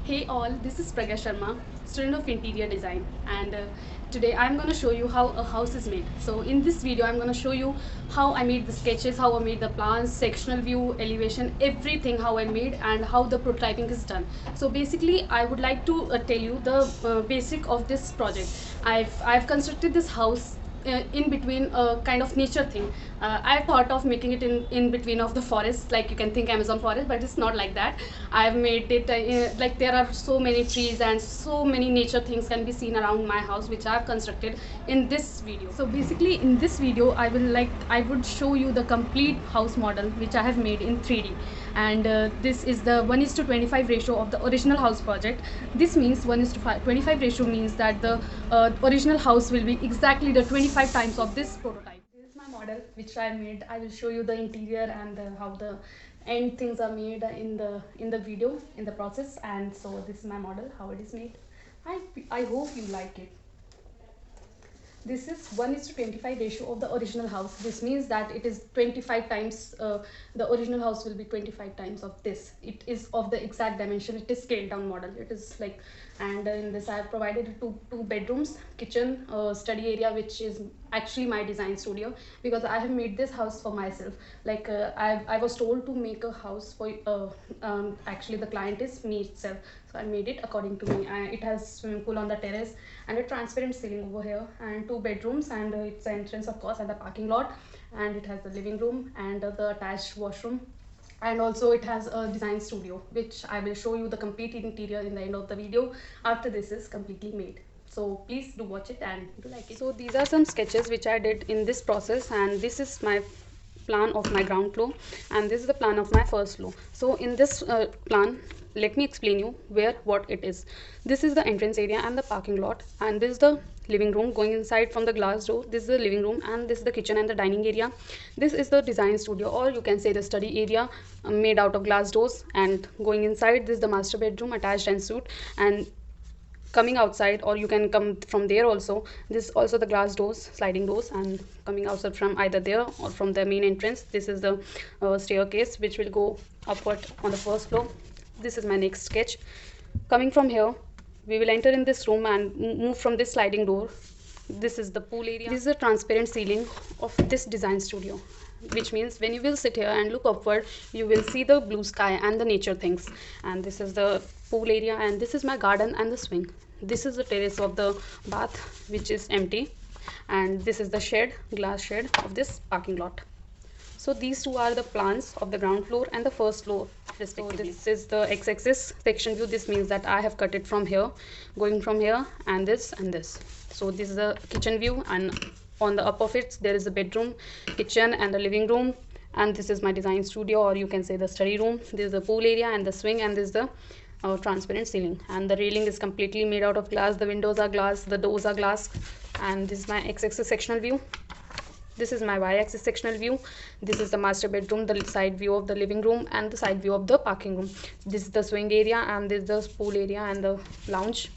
Hey all, this is Pragya Sharma, student of interior design, and today I'm going to show you how a house is made. So in this video I'm going to show you how I made the sketches, how I made the plans, sectional view, elevation, everything how I made and how the prototyping is done. So basically I would like to tell you the basic of this project. I've constructed this house in between a kind of nature thing. I thought of making it in between of the forest, like you can think Amazon forest, but it's not like that. I've made it like there are so many trees and so many nature things can be seen around my house, which I've constructed in this video. So basically in this video I would show you the complete house model which I have made in 3D, and this is the 1:25 ratio of the original house project. This means 1:25 ratio means that the original house will be exactly the 25 times of this prototype. This is my model which I made. I will show you the interior and how the end things are made in the video, in the process. And so this is my model, how it is made. I hope you like it. This is 1:25 ratio of the original house. This means that it is 25 times, the original house will be 25 times of this. It is of the exact dimension. It is scaled down model. It is like, and in this I have provided two bedrooms, kitchen, study area, which is actually my design studio, because I have made this house for myself. Like I was told to make a house for actually the client is me itself, so I made it according to me. It has swimming pool on the terrace and a transparent ceiling over here, and two bedrooms, and it's the entrance of course and the parking lot, and it has the living room and the attached washroom, and also it has a design studio, which I will show you the complete interior in the end of the video after this is completely made. So please do watch it and do like it. So these are some sketches which I did in this process, and this is my plan of my ground floor, and this is the plan of my first floor. So in this plan, let me explain you where what it is. This is the entrance area and the parking lot, and this is the living room. Going inside from the glass door, this is the living room, and this is the kitchen and the dining area. This is the design studio, or you can say the study area, made out of glass doors. And going inside, this is the master bedroom, attached en suite. And coming outside, or you can come from there also, this is also the glass doors, sliding doors, and coming outside from either there or from the main entrance, this is the staircase which will go upward on the first floor. This is my next sketch. Coming from here, we will enter in this room and move from this sliding door. This is the pool area. This is the transparent ceiling of this design studio, which means when you will sit here and look upward, you will see the blue sky and the nature things. And this is the pool area, and this is my garden and the swing. This is the terrace of the bath, which is empty, and this is the shed, glass shed of this parking lot. So these two are the plans of the ground floor and the first floor respectively. So this is the x-axis section view. This means that I have cut it from here, going from here, and this and this. So this is the kitchen view, and on the up of it there is a bedroom, kitchen, and the living room. And this is my design studio, or you can say the study room. This is the pool area and the swing, and this is the transparent ceiling, and the railing is completely made out of glass. The windows are glass, the doors are glass. And this is my x-axis sectional view. This is my y-axis sectional view. This is the master bedroom, the side view of the living room, and the side view of the parking room. This is the swing area, and this is the pool area and the lounge.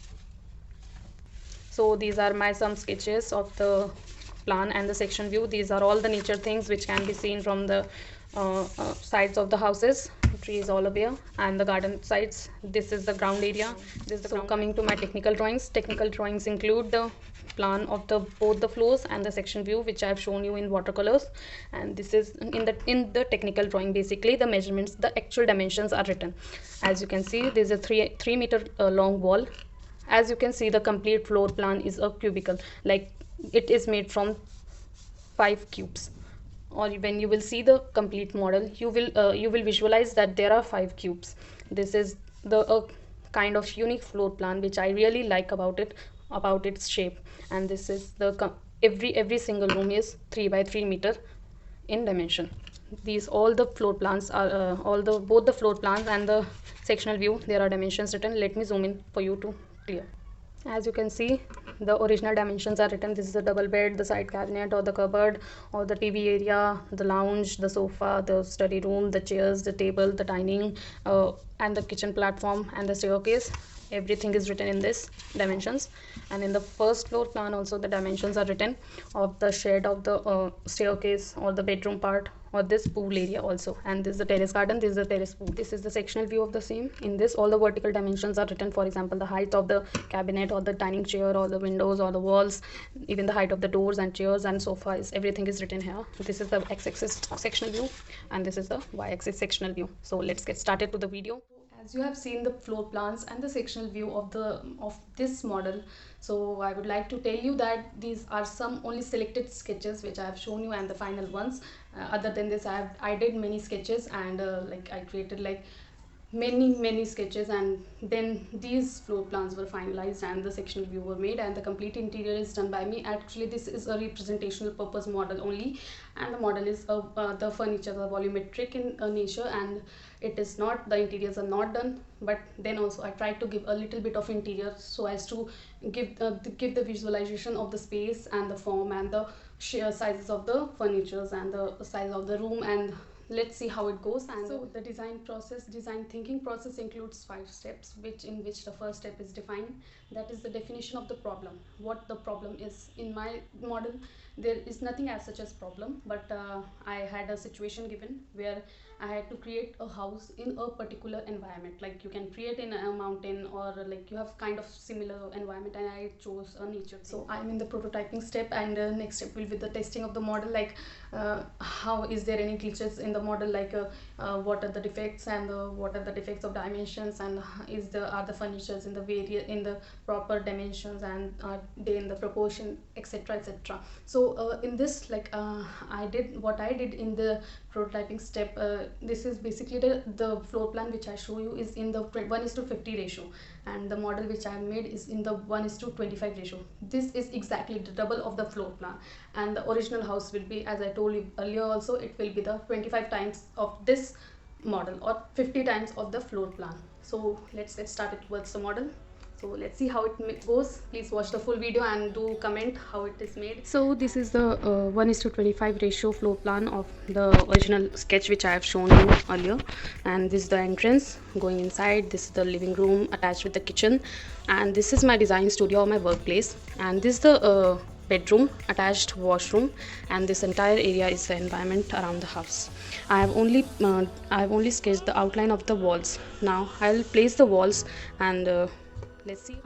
So these are my some sketches of the plan and the section view. These are all the nature things which can be seen from the sides of the houses, trees all over here, and the garden sides. This is the ground area. This is the ground. Coming to my technical drawings. Technical drawings include the plan of the both the floors and the section view, which I have shown you in watercolors. And this is in the technical drawing. Basically the measurements, the actual dimensions are written. As you can see, there is a 3 meter long wall. As you can see, the complete floor plan is a cubicle, like it is made from 5 cubes. Or when you will see the complete model, you will visualize that there are 5 cubes. This is the kind of unique floor plan which I really like about it, about its shape. And this is the every single room is 3 by 3 meter in dimension. These all the floor plans are both the floor plans and the sectional view, there are dimensions written. Let me zoom in for you to clear. As you can see, the original dimensions are written. This is the double bed, the side cabinet or the cupboard, or the TV area, the lounge, the sofa, the study room, the chairs, the table, the dining, and the kitchen platform and the staircase, everything is written in this dimensions. And in the first floor plan also the dimensions are written of the shed of the staircase or the bedroom part or this pool area also. And this is the terrace garden, this is the terrace pool, this is the sectional view of the same. In this all the vertical dimensions are written, for example the height of the cabinet or the dining chair or the windows or the walls, even the height of the doors and chairs and sofas, everything is written here. This is the x-axis sectional view and this is the y-axis sectional view. So let's get started to the video. As you have seen the floor plans and the sectional view of this model, so I would like to tell you that these are some only selected sketches which I have shown you and the final ones. Other than this, I did many sketches and like I created like many sketches, and then these floor plans were finalized and the sectional view were made and the complete interior is done by me. Actually this is a representational purpose model only, and the model is the furniture are volumetric in nature, and it is not, the interiors are not done, but then also I tried to give a little bit of interior so as to give the visualization of the space and the form and the sheer sizes of the furnitures and the size of the room, and let's see how it goes. And so the design thinking process includes 5 steps, in which the first step is define, that is the definition of the problem, what the problem is. In my model there is nothing as such as problem, but I had a situation given where I had to create a house in a particular environment, like you can create in a mountain or like you have kind of similar environment, and I chose a nature. So I'm in the prototyping step, and next step will be the testing of the model, like how is there any glitches in the model, like what are the defects and what are the defects of dimensions, and are the furnitures in the proper dimensions, and are they in the proportion, etc etc. So in this, like I did in the prototyping step. This is basically the floor plan which I show you is in the 1:50 ratio, and the model which I made is in the 1:25 ratio. This is exactly the double of the floor plan, and the original house will be, as I told you earlier also, it will be the 25 times of this model or 50 times of the floor plan. So let's get started towards the model. So let's see how it goes. Please watch the full video and do comment how it is made. So this is the 1:25 ratio floor plan of the original sketch which I have shown you earlier, and this is the entrance going inside. This is the living room attached with the kitchen, and this is my design studio or my workplace, and this is the bedroom attached washroom, and this entire area is the environment around the house. I have only sketched the outline of the walls. Now I'll place the walls, and let's see.